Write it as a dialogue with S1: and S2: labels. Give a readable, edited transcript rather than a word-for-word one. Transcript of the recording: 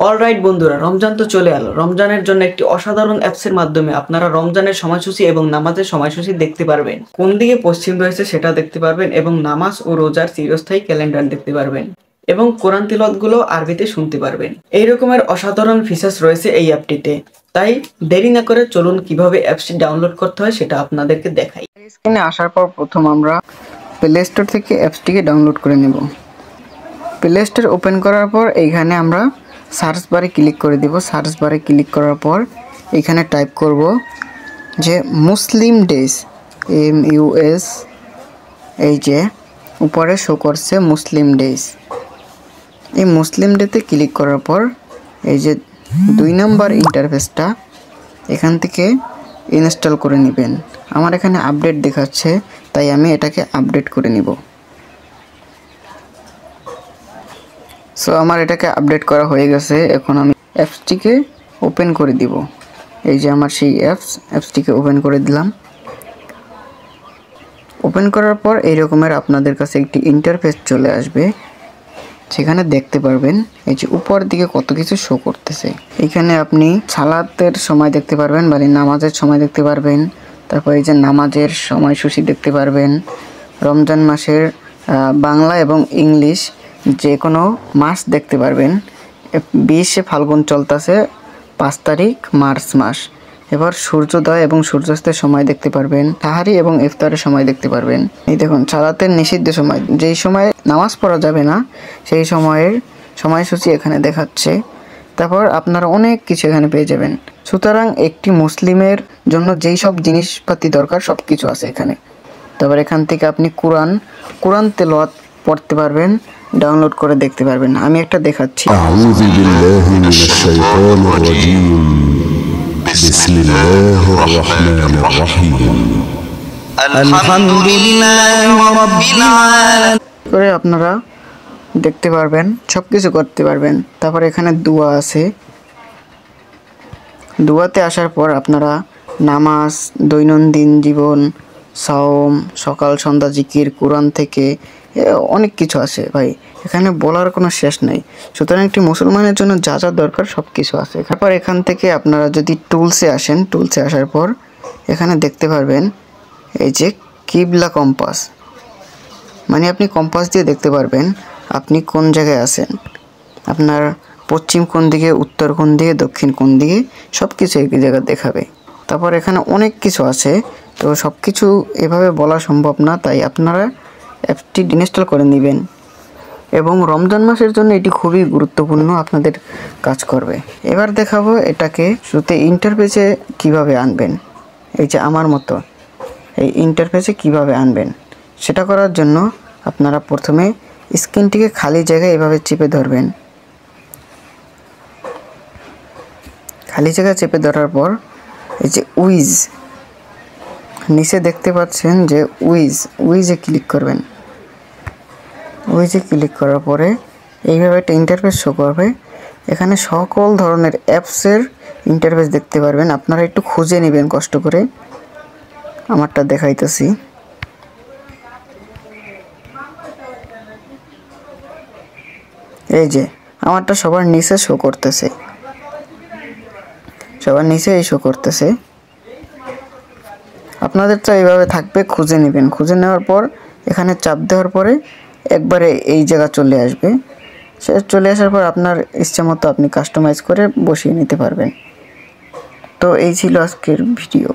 S1: Alright বন্ধুরা, রমজান তো চলে এলো। রমজানের জন্য একটি অসাধারণ অ্যাপসের মাধ্যমে আপনারা রমজানের সময়সূচি এবং নামাজের সময়সূচি দেখতে পারবেন। কোন দিকে পশ্চিম রয়েছে সেটা দেখতে পারবেন এবং নামাজ ও রোজার চিরস্থায়ী ক্যালেন্ডার দেখতে পারবেন এবং কোরআন তিলাওয়াতগুলো আরবিতে শুনতে পারবেন। এই রকমের অসাধারণ ফিচার্স রয়েছে এই অ্যাপটিতে। তাই দেরি না করে চলুন কিভাবে অ্যাপসটি ডাউনলোড করতে হয় সেটা আপনাদেরকে দেখাই। স্ক্রিনে আসার পর প্রথম আমরা প্লে স্টোর থেকে অ্যাপসটিকে ডাউনলোড করে নেব। প্লে স্টোর ওপেন করার পর এইখানে আমরা সার্চ বারে ক্লিক করে দিব। সার্চ বারে ক্লিক করার পর এখানে টাইপ করব যে মুসলিম ডেজ, MUS, এই যে উপরে শো করছে মুসলিম ডেজ। এই মুসলিম ডেতে ক্লিক করার পর এই যে 2 নম্বর ইন্টারফেসটা এখান থেকে ইনস্টল করে নেবেন। আমার এখানে আপডেট দেখাচ্ছে, তাই আমি এটাকে আপডেট করে নিব। সো আমার এটাকে আপডেট করা হয়ে গেছে। এখন আমি অ্যাপসটিকে ওপেন করে দিব। এই যে আমার সেই অ্যাপসটিকে ওপেন করে দিলাম। ওপেন করার পর এই রকমের আপনাদের কাছে একটি ইন্টারফেস চলে আসবে। সেখানে দেখতে পারবেন এই যে উপর দিকে কত কিছু শো করতেছে। এখানে আপনি সালাতের সময় দেখতে পারবেন, মানে নামাজের সময় দেখতে পারবেন। তারপর এই যে নামাজের সময়সূচি দেখতে পারবেন। রমজান মাসের বাংলা এবং ইংলিশ যে কোনো মাস দেখতে পারবেন। 20 ফাল্গুন চলতেছে, 5 তারিখ মার্চ মাস। এবার সূর্যোদয় এবং সূর্যাস্তের সময় দেখতে পারবেন। তাহারি এবং ইফতারের সময় দেখতে পারবেন। এই দেখুন সালাতের নিষিদ্ধ সময়, যেই সময় নামাজ পড়া যাবে না সেই সময়ের সময়সূচি এখানে দেখাচ্ছে। তারপর আপনারা অনেক কিছু এখানে পেয়ে যাবেন। সুতরাং একটি মুসলিমের জন্য যেই সব জিনিসপাতি দরকার সব কিছু আছে এখানে। তারপর এখান থেকে আপনি কোরআন তেলাওয়াত পড়তে পারবেন, ডাউনলোড করে দেখতে পারবেন। আমি একটা দেখাচ্ছি।
S2: আউযু বিল্লাহি মিনাশ শাইতানির রাজীম। বিসমিল্লাহির রহমানির রহিম।
S3: আলহামদুলিল্লাহি রাব্বিল আলামিন
S1: করে আপনারা দেখতে পারবেন, সব কিছু করতে পারবেন। তারপর এখানে দোয়া আছে। দোয়াতে আসার পর আপনারা নামাজ, দৈনন্দিন জীবন, সাওম, সকাল সন্ধ্যা জিকির, কোরআন থেকে অনেক কিছু আছে ভাই, এখানে বলার কোনো শেষ নেই। সুতরাং একটি মুসলমানের জন্য যা যা দরকার সব কিছু আছে। তারপর এখান থেকে আপনারা যদি টুলসে আসেন, টুলসে আসার পর এখানে দেখতে পারবেন এই যে কিবলা কম্পাস, মানে আপনি কম্পাস দিয়ে দেখতে পারবেন আপনি কোন জায়গায় আছেন, আপনার পশ্চিম কোন দিকে, উত্তর কোন দিকে, দক্ষিণ কোন দিকে, সব কিছু এক জায়গায় দেখাবে। তারপর এখানে অনেক কিছু আছে, তো সব কিছু এভাবে বলা সম্ভব না, তাই আপনারা অ্যাপটি ইনস্টল করে নেবেন। এবং রমজান মাসের জন্য এটি খুবই গুরুত্বপূর্ণ, আপনাদের কাজ করবে। এবার দেখাবো এটাকে শুরুতে ইন্টারফেসে কিভাবে আনবেন। এই যে আমার মতো এই ইন্টারফেসে কিভাবে আনবেন সেটা করার জন্য আপনারা প্রথমে স্ক্রিনটিকে খালি জায়গায় এভাবে চেপে ধরবেন। খালি জায়গায় চেপে ধরার পর এই যে উইজ নিচে দেখতে পাচ্ছেন যে উইজে ক্লিক করবেন। উইজে ক্লিক করার পরে এইভাবে একটা ইন্টারফেস শো করবে। এখানে সকল ধরনের অ্যাপসের ইন্টারফেস দেখতে পারবেন। আপনারা একটু খুঁজে নেবেন কষ্ট করে। আমারটা দেখাইতেছি। এই যে আমারটা সবার নিচে শো করতেছে, সবার নিচে এই শো করতেছে। আপনাদের তো এইভাবে থাকবে, খুঁজে নেবেন। খুঁজে নেওয়ার পর এখানে চাপ দেওয়ার পরে একবারে এই জায়গা চলে আসবে। সে চলে আসার পর আপনার ইচ্ছা মতো আপনি কাস্টমাইজ করে বসিয়ে নিতে পারবেন। তো এই ছিল আজকের ভিডিও।